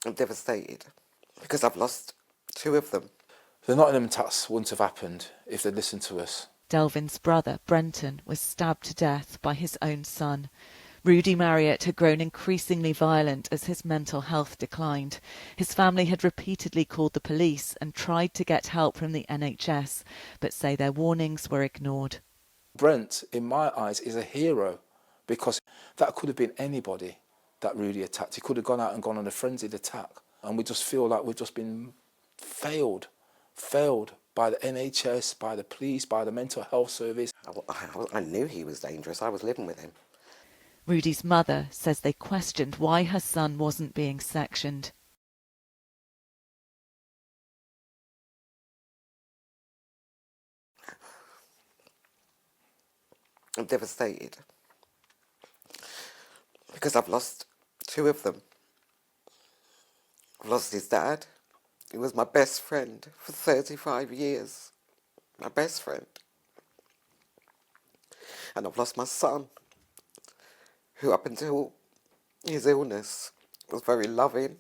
I'm devastated because I've lost two of them. The Nottingham attacks wouldn't have happened if they'd listened to us. Delvin's brother, Brenton, was stabbed to death by his own son. Rudy Marriott had grown increasingly violent as his mental health declined. His family had repeatedly called the police and tried to get help from the NHS, but say their warnings were ignored. Brent, in my eyes, is a hero because that could have been anybody that Rudy attacked. He could have gone out and gone on a frenzied attack. And we just feel like we've just been failed by the NHS, by the police, by the mental health service. I knew he was dangerous. I was living with him. Rudy's mother says they questioned why her son wasn't being sectioned. I'm devastated because I've lost two of them. I've lost his dad. He was my best friend for 35 years. My best friend. And I've lost my son, who up until his illness was very loving.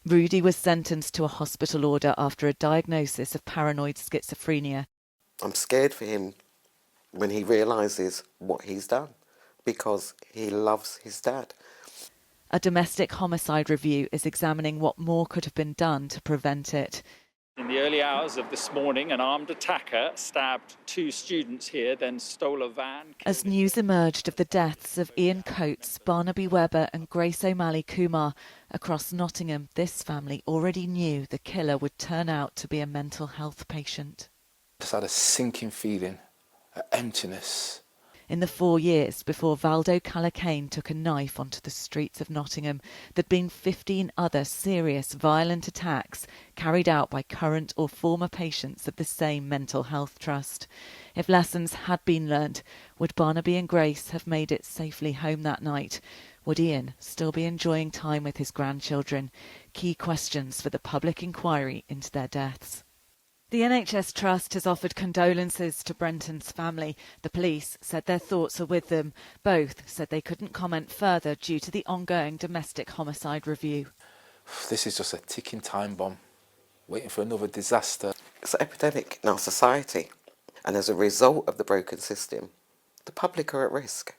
Rudy was sentenced to a hospital order after a diagnosis of paranoid schizophrenia. I'm scared for him when he realises what he's done, because he loves his dad. A domestic homicide review is examining what more could have been done to prevent it. In the early hours of this morning, an armed attacker stabbed two students here, then stole a van. As news emerged of the deaths of Ian Coates, Barnaby Webber and Grace O'Malley Kumar across Nottingham, this family already knew the killer would turn out to be a mental health patient. I just had a sinking feeling, an emptiness. In the 4 years before Valdo Calocane took a knife onto the streets of Nottingham, there'd been 15 other serious violent attacks carried out by current or former patients of the same mental health trust. If lessons had been learnt, would Barnaby and Grace have made it safely home that night? Would Ian still be enjoying time with his grandchildren? Key questions for the public inquiry into their deaths. The NHS Trust has offered condolences to Brenton's family. The police said their thoughts are with them. Both said they couldn't comment further due to the ongoing domestic homicide review. This is just a ticking time bomb, waiting for another disaster. It's an epidemic in our society, and as a result of the broken system, the public are at risk.